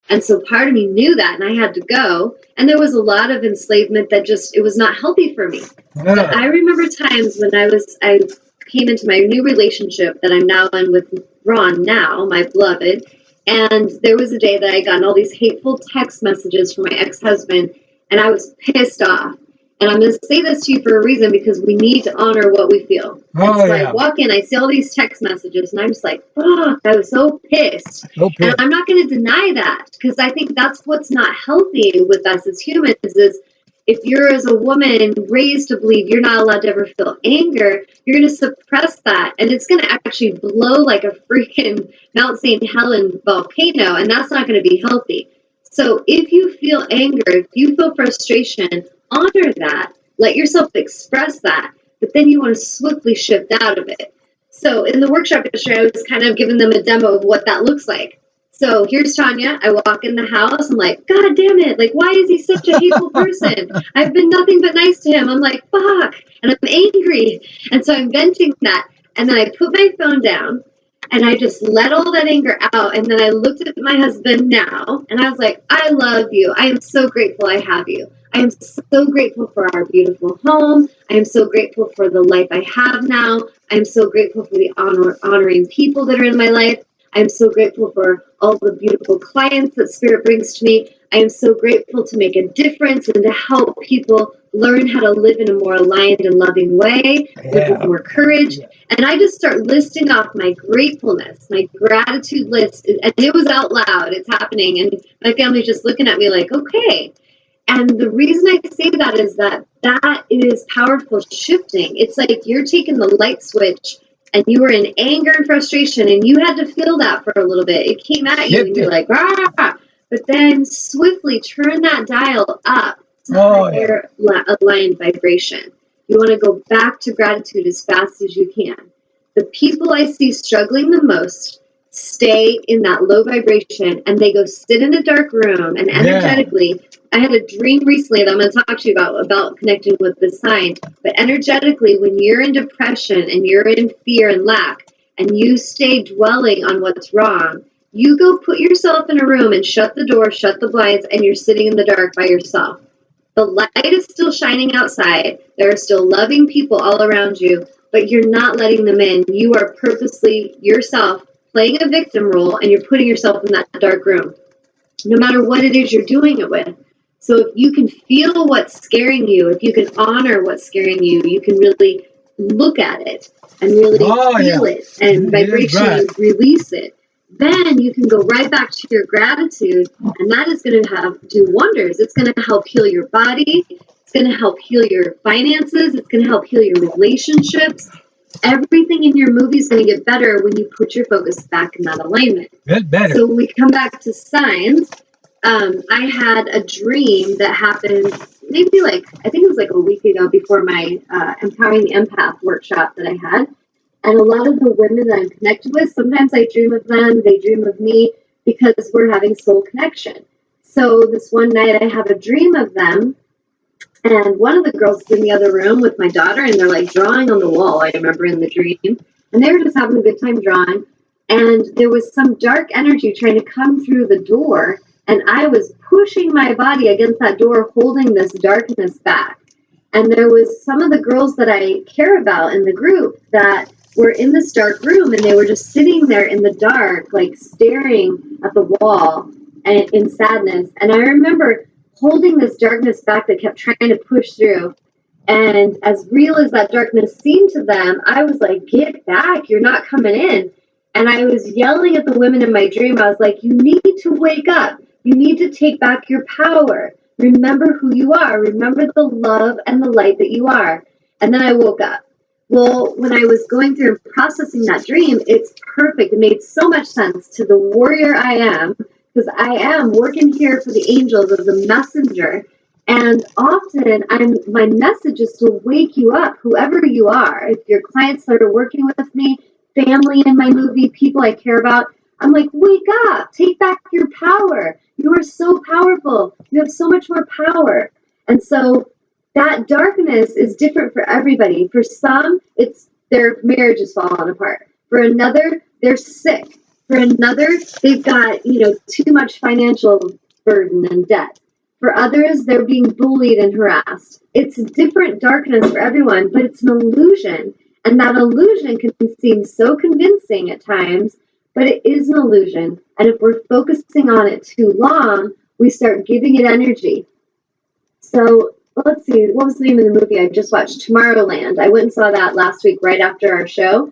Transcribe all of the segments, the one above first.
And so part of me knew that, and I had to go. And there was a lot of enslavement that just, it was not healthy for me. Yeah. But I remember times when I came into my new relationship that I'm now in with Ron now, my beloved. And there was a day that I got all these hateful text messages from my ex-husband, and I was pissed off. And I'm going to say this to you for a reason, because we need to honor what we feel. Oh, and so yeah. I walk in, I see all these text messages, and I'm just like, fuck, I was so pissed. So pissed. And I'm not going to deny that, because I think that's what's not healthy with us as humans is if you're as a woman raised to believe you're not allowed to ever feel anger, you're going to suppress that. And it's going to actually blow like a freaking Mount St. Helens volcano, and that's not going to be healthy. So if you feel anger, if you feel frustration, honor that. Let yourself express that. But then you want to swiftly shift out of it. So in the workshop yesterday, I was kind of giving them a demo of what that looks like. So here's Tanya. I walk in the house. I'm like, God damn it. Like, why is he such a hateful person? I've been nothing but nice to him. I'm like, fuck. And I'm angry. And so I'm venting that. And then I put my phone down. And I just let all that anger out. And then I looked at my husband now, and I was like, I love you. I am so grateful I have you. I am so grateful for our beautiful home. I am so grateful for the life I have now. I am so grateful for the honoring people that are in my life. I am so grateful for all the beautiful clients that Spirit brings to me. I am so grateful to make a difference and to help people learn how to live in a more aligned and loving way, with more courage. And I just start listing off my gratefulness, my gratitude list. And it was out loud. It's happening. And my family's just looking at me like, okay. And the reason I say that is that is powerful shifting. It's like you're taking the light switch and you were in anger and frustration and you had to feel that for a little bit. It came at you and you're like, ah, but then swiftly turn that dial up to higher aligned vibration. You want to go back to gratitude as fast as you can. The people I see struggling the most stay in that low vibration and they go sit in a dark room and energetically, I had a dream recently that I'm going to talk to you about connecting with the sign, but energetically when you're in depression and you're in fear and lack and you stay dwelling on what's wrong, you go put yourself in a room and shut the door, shut the blinds, and you're sitting in the dark by yourself. The light is still shining outside. There are still loving people all around you, but you're not letting them in. You are purposely yourself playing a victim role and you're putting yourself in that dark room, no matter what it is you're doing it with. So if you can feel what's scaring you, if you can honor what's scaring you, you can really look at it and really feel it and vibrationally release it. Then you can go right back to your gratitude, and that is going to do wonders. It's going to help heal your body. It's going to help heal your finances. It's going to help heal your relationships. Everything in your movie is going to get better when you put your focus back in that alignment. Better. So when we come back to signs, I had a dream that happened maybe I think it was like a week ago before my Empowering the Empath workshop that I had. And a lot of the women that I'm connected with, sometimes I dream of them, they dream of me because we're having soul connection. So this one night I have a dream of them. And one of the girls is in the other room with my daughter, and they're like drawing on the wall, I remember in the dream. And they were just having a good time drawing. And there was some dark energy trying to come through the door. And I was pushing my body against that door, holding this darkness back. And there was some of the girls that I care about in the group that were in this dark room, and they were just sitting there in the dark, like staring at the wall and in sadness. And I remember holding this darkness back that kept trying to push through. And as real as that darkness seemed to them, I was like, get back, you're not coming in. And I was yelling at the women in my dream. I was like, you need to wake up. You need to take back your power. Remember who you are. Remember the love and the light that you are. And then I woke up. Well, when I was going through and processing that dream, it's perfect. It made so much sense to the warrior I am, because I am working here for the angels as a messenger. And often my message is to wake you up, whoever you are. If your clients that are working with me, family in my movie, people I care about, I'm like, wake up, take back your power. You are so powerful. You have so much more power. And so that darkness is different for everybody. For some, it's their marriage is falling apart. For another, they're sick. For another, they've got, too much financial burden and debt. For others, they're being bullied and harassed. It's different darkness for everyone, but it's an illusion. And that illusion can seem so convincing at times, but it is an illusion. And if we're focusing on it too long, we start giving it energy. So let's see, what was the name of the movie I just watched? Tomorrowland. I went and saw that last week right after our show.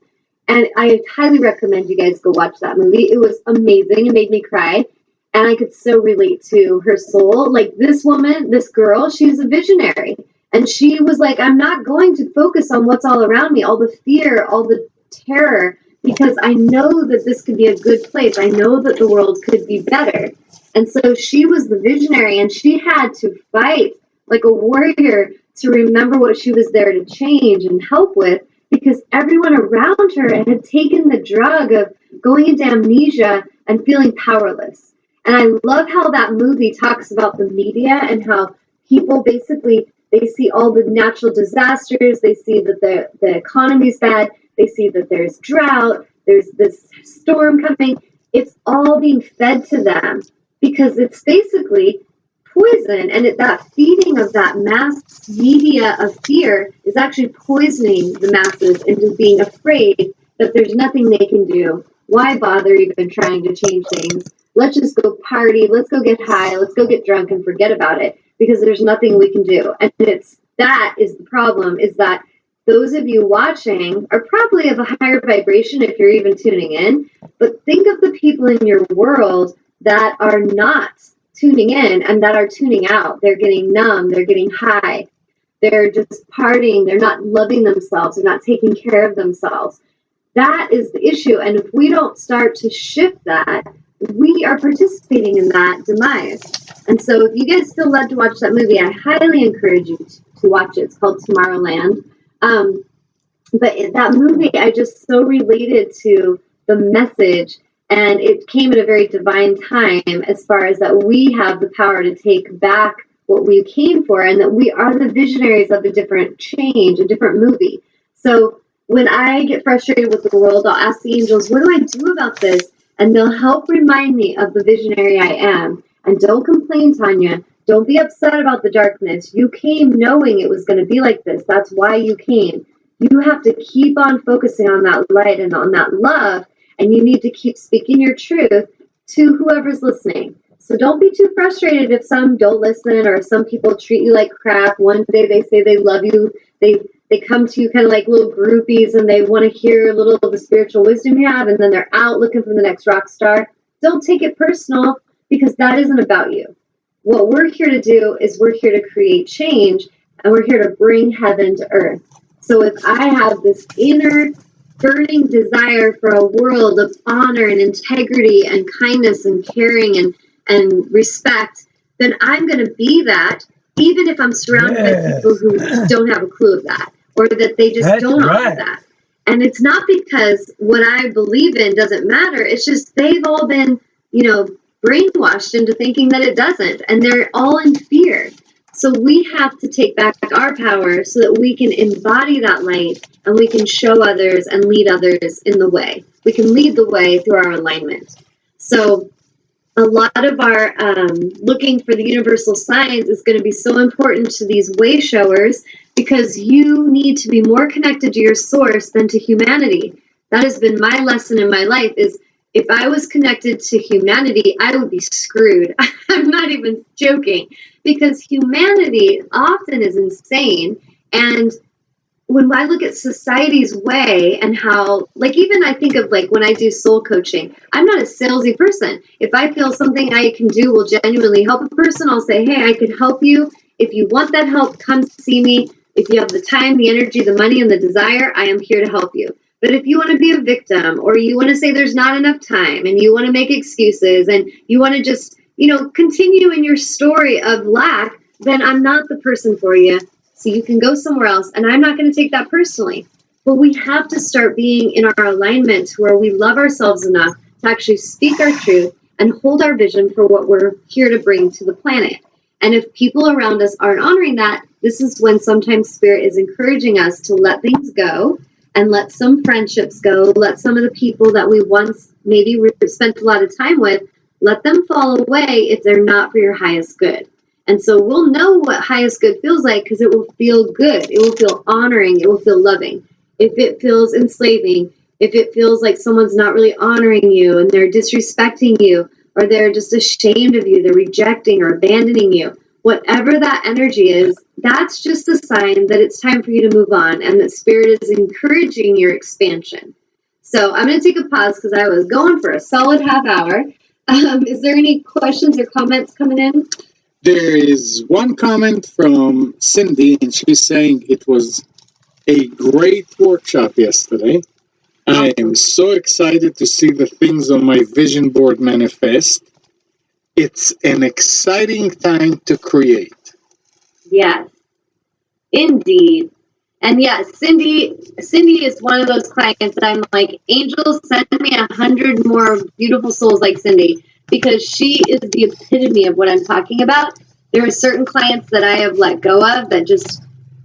And I highly recommend you guys go watch that movie. It was amazing. It made me cry. And I could so relate to her soul. Like this woman, this girl, she's a visionary. And she was like, I'm not going to focus on what's all around me, all the fear, all the terror, because I know that this could be a good place. I know that the world could be better. And so she was the visionary, and she had to fight like a warrior to remember what she was there to change and help with, because everyone around her had taken the drug of going into amnesia and feeling powerless. And I love how that movie talks about the media and how people basically, they see all the natural disasters, they see that the economy's bad, they see that there's drought, there's this storm coming. It's all being fed to them because it's basically poison, and that feeding of that mass media of fear is actually poisoning the masses into being afraid that there's nothing they can do. Why bother even trying to change things? Let's just go party, let's go get high, let's go get drunk and forget about it, because there's nothing we can do. And that is the problem, is that those of you watching are probably of a higher vibration if you're even tuning in, but think of the people in your world that are not tuning in and that are tuning out. They're getting numb, they're getting high, they're just partying, they're not loving themselves, they're not taking care of themselves. That is the issue. And if we don't start to shift that, we are participating in that demise. And so if you guys feel led to watch that movie, I highly encourage you to watch it. It's called Tomorrowland. But in that movie, I just so related to the message, and it came at a very divine time as far as that we have the power to take back what we came for, and that we are the visionaries of a different change, a different movie. So when I get frustrated with the world, I'll ask the angels, what do I do about this? And they'll help remind me of the visionary I am. And don't complain, Tanya. Don't be upset about the darkness. You came knowing it was going to be like this. That's why you came. You have to keep on focusing on that light and on that love, and you need to keep speaking your truth to whoever's listening. So don't be too frustrated if some don't listen, or some people treat you like crap. One day they say they love you. They come to you kind of like little groupies, and they want to hear a little of the spiritual wisdom you have, and then they're out looking for the next rock star. Don't take it personal, because that isn't about you. What we're here to do is we're here to create change, and we're here to bring heaven to earth. So if I have this inner burning desire for a world of honor and integrity and kindness and caring and respect, then I'm going to be that, even if I'm surrounded by people who don't have a clue of that, or that they just don't honor that. And it's not because what I believe in doesn't matter. It's just they've all been, brainwashed into thinking that it doesn't, and they're all in fear. So we have to take back our power so that we can embody that light, and we can show others and lead others in the way. We can lead the way through our alignment. So a lot of our looking for the universal signs is going to be so important to these way showers, because you need to be more connected to your source than to humanity. That has been my lesson in my life, is if I was connected to humanity, I would be screwed. I'm not even joking, because humanity often is insane. And when I look at society's way and how, even I think of when I do soul coaching, I'm not a salesy person. If I feel something I can do will genuinely help a person, I'll say, hey, I can help you. If you want that help, come see me. If you have the time, the energy, the money, and the desire, I am here to help you. But if you want to be a victim, or you want to say there's not enough time, and you want to make excuses, and you want to just, continue in your story of lack, then I'm not the person for you. So you can go somewhere else, and I'm not going to take that personally. But we have to start being in our alignment where we love ourselves enough to actually speak our truth and hold our vision for what we're here to bring to the planet. And if people around us aren't honoring that, this is when sometimes Spirit is encouraging us to let things go and let some friendships go. Let some of the people that we once maybe spent a lot of time with, let them fall away if they're not for your highest good. And so we'll know what highest good feels like because it will feel good. It will feel honoring. It will feel loving. If it feels enslaving, if it feels like someone's not really honoring you and they're disrespecting you, or they're just ashamed of you, they're rejecting or abandoning you, whatever that energy is, that's just a sign that it's time for you to move on and that spirit is encouraging your expansion. So I'm going to take a pause because I was going for a solid half hour. Is there any questions or comments coming in? There is one comment from Cindy, and she's saying it was a great workshop yesterday. I am so excited to see the things on my vision board manifest. It's an exciting time to create. Yes, indeed. And yes, Cindy is one of those clients that I'm like, angels, send me 100 more beautiful souls like Cindy, because she is the epitome of what I'm talking about. There are certain clients that I have let go of that just,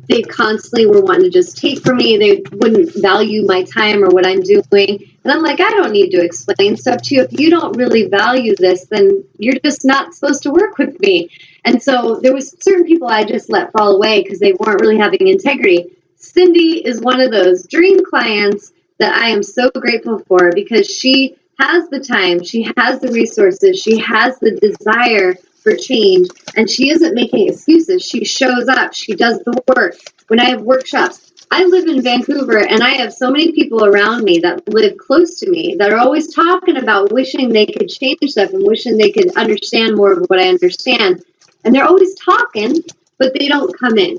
they constantly were wanting to just take from me. They wouldn't value my time or what I'm doing. And I'm like, I don't need to explain stuff to you. If you don't really value this, then you're just not supposed to work with me. And so there was certain people I just let fall away because they weren't really having integrity. Cindy is one of those dream clients that I am so grateful for because she has the time, she has the resources, she has the desire for change, and she isn't making excuses. She shows up, she does the work. When I have workshops, I live in Vancouver, and I have so many people around me that live close to me that are always talking about wishing they could change stuff and wishing they could understand more of what I understand. And they're always talking, but they don't come in.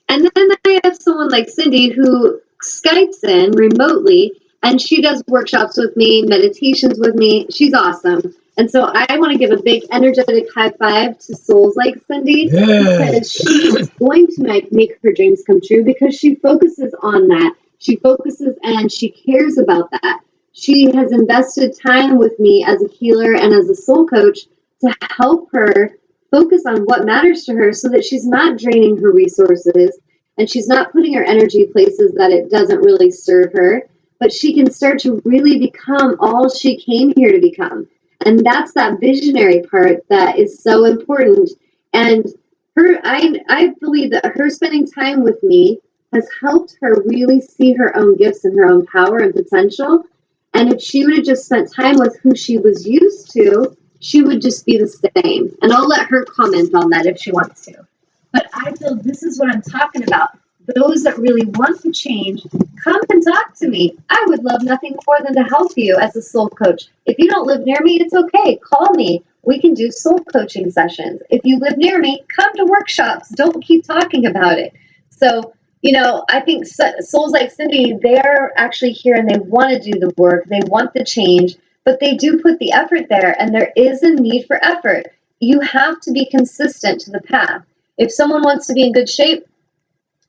And then I have someone like Cindy who Skypes in remotely, and she does workshops with me, meditations with me. She's awesome. And so I want to give a big energetic high five to souls like Cindy, because she is going to make her dreams come true because she focuses on that. She focuses and she cares about that. She has invested time with me as a healer and as a soul coach to help her focus on what matters to her so that she's not draining her resources and she's not putting her energy places that it doesn't really serve her, but she can start to really become all she came here to become. And that's that visionary part that is so important. And I believe that her spending time with me has helped her really see her own gifts and her own power and potential. And if she would have just spent time with who she was used to, she would just be the same. And I'll let her comment on that if she wants to. But I feel this is what I'm talking about. Those that really want to change, come and talk to me. I would love nothing more than to help you as a soul coach. If you don't live near me, it's okay. Call me. We can do soul coaching sessions. If you live near me, come to workshops. Don't keep talking about it. So, I think souls like Cindy, they're actually here and they want to do the work. They want the change, but they do put the effort there, and there is a need for effort. You have to be consistent to the path. If someone wants to be in good shape,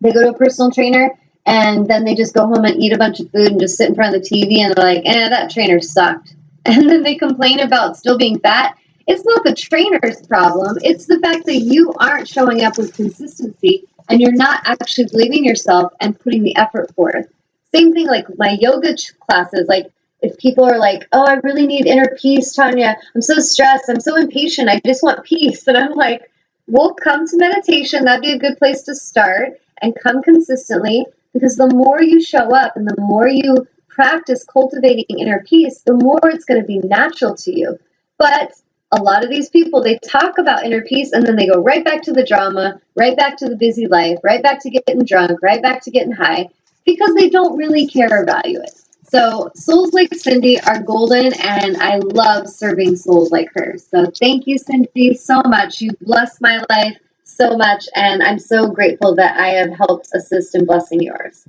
they go to a personal trainer, and then they just go home and eat a bunch of food and just sit in front of the TV, and they're like, that trainer sucked. And then they complain about still being fat. It's not the trainer's problem. It's the fact that you aren't showing up with consistency, and you're not actually believing yourself and putting the effort forth. Same thing like my yoga classes. Like, if people are like, oh, I really need inner peace, Tanya. I'm so stressed. I'm so impatient. I just want peace. And I'm like, well, come to meditation. That'd be a good place to start, and come consistently, because the more you show up and the more you practice cultivating inner peace, the more it's going to be natural to you. But a lot of these people, they talk about inner peace and then they go right back to the drama, right back to the busy life, right back to getting drunk, right back to getting high, because they don't really care or value it. So souls like Cindy are golden, and I love serving souls like her. So thank you, Cindy, so much. You blessed my life so much, and I'm so grateful that I have helped assist in blessing yours.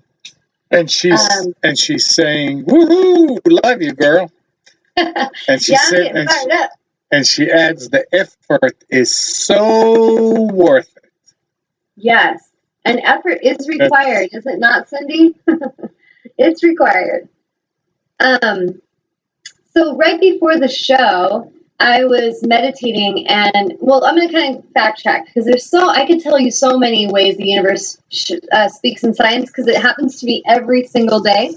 And she's saying, "Woohoo! Love you, girl." And she said, and she adds, the effort is so worth it. Yes, and effort is required, is it not, Cindy? It's required. So right before the show, I was meditating, and well, I'm going to kind of backtrack because I could tell you so many ways the universe speaks in science because it happens to me every single day.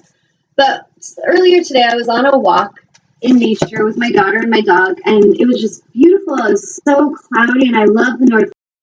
But earlier today, I was on a walk in nature with my daughter and my dog, and it was just beautiful. It was so cloudy, and I love the North